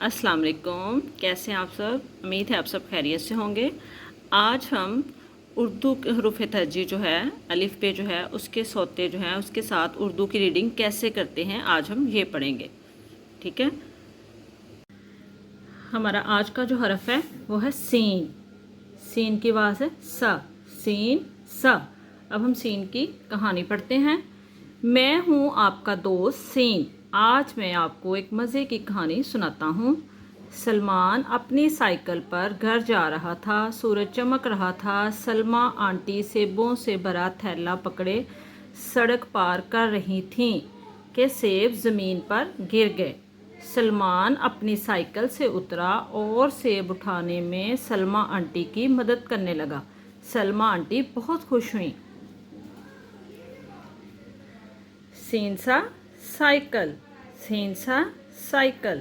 अस्सलाम वालेकुम। कैसे हैं आप सब? उम्मीद है आप सब खैरियत से होंगे। आज हम उर्दू के हरूफ तरजीह जो है, अलिफ पे जो है, उसके सोते जो हैं उसके साथ उर्दू की रीडिंग कैसे करते हैं आज हम ये पढ़ेंगे। ठीक है। हमारा आज का जो हरफ है वो है सीन। सीन की आवाज़ है सा, सीन सा। अब हम सीन की कहानी पढ़ते हैं। मैं हूँ आपका दोस्त सीन। आज मैं आपको एक मज़े की कहानी सुनाता हूँ। सलमान अपनी साइकिल पर घर जा रहा था। सूरज चमक रहा था। सलमा आंटी सेबों से भरा थैला पकड़े सड़क पार कर रही थीं कि सेब ज़मीन पर गिर गए। सलमान अपनी साइकिल से उतरा और सेब उठाने में सलमा आंटी की मदद करने लगा। सलमा आंटी बहुत खुश हुई। सीन सा साइकिल, सीन सा साइकिल,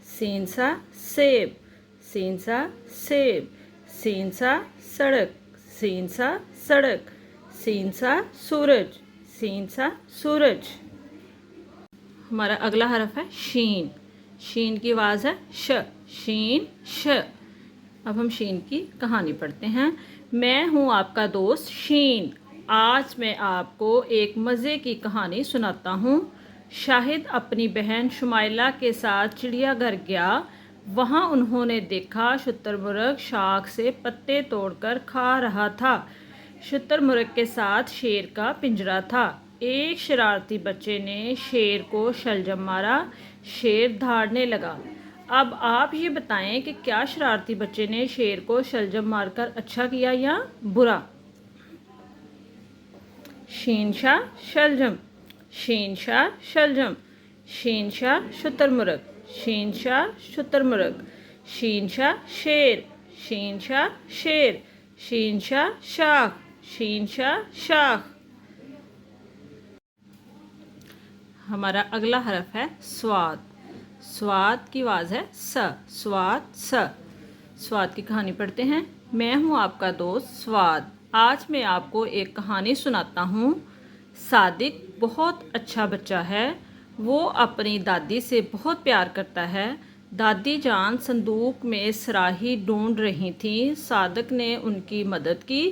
सीन सा सेब, सीन सा सेब, सीन सा सड़क, सीन सा सड़क, सीन सा सूरज, सीन सा सूरज। हमारा अगला हरफ है शीन। शीन की आवाज़ है श, शीन श। अब हम शीन की कहानी पढ़ते हैं। मैं हूँ आपका दोस्त शीन। आज मैं आपको एक मज़े की कहानी सुनाता हूँ। शाहिद अपनी बहन शुमाइला के साथ चिड़ियाघर गया। वहाँ उन्होंने देखा शुतुरमुर्ग शाख से पत्ते तोड़कर खा रहा था। शुतुरमुर्ग के साथ शेर का पिंजरा था। एक शरारती बच्चे ने शेर को शलजम मारा। शेर दहाड़ने लगा। अब आप ये बताएं कि क्या शरारती बच्चे ने शेर को शलजम मारकर अच्छा किया या बुरा? शीनशाह शलजम, शीनशाह शलजम, शीनशाह शुतुरमुर्ग, शीनशाह शुतुरमुर्ग, शीनशाह शेर, शीनशाह शेर, शीनशाह शाख, शीनशाह शाख। हमारा अगला हरफ है स्वाद। स्वाद की आवाज़ है स, स्वाद स। स्वाद की कहानी पढ़ते हैं। मैं हूँ आपका दोस्त स्वाद। आज मैं आपको एक कहानी सुनाता हूँ। सादिक बहुत अच्छा बच्चा है। वो अपनी दादी से बहुत प्यार करता है। दादी जान संदूक में सराही ढूंढ रही थी। सादिक ने उनकी मदद की।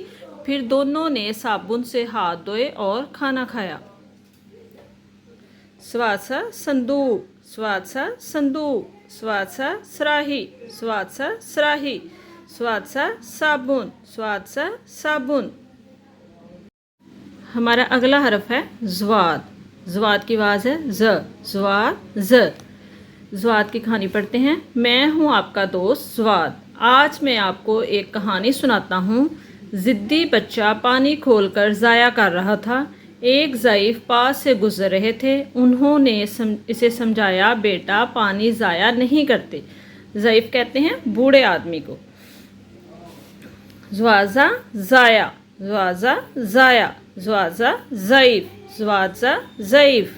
फिर दोनों ने साबुन से हाथ धोए और खाना खाया। स्वाद सा संदूक, स्वाद सा संदूक, स्वाद सा सराही, स्वाद सा सराही, स्वाद सा साबुन, स्वाद सा साबुन। हमारा अगला हरफ है ज़्वाद। ज़्वाद की आवाज़ है ज़, ज़्वाद ज़। ज़्वाद की कहानी पढ़ते हैं। मैं हूँ आपका दोस्त ज़्वाद। आज मैं आपको एक कहानी सुनाता हूँ। ज़िद्दी बच्चा पानी खोलकर ज़ाया कर रहा था। एक ज़ईफ़ पास से गुजर रहे थे। उन्होंने इसे समझाया, बेटा पानी ज़ाया नहीं करते। ज़ईफ़ कहते हैं बूढ़े आदमी को। ज़्वाज़ा ज़ाया, ज़्वाज़ा ज़ाया, ज़्वाज़ा ज़ईफ़, ज़्वाज़ा ज़ईफ़।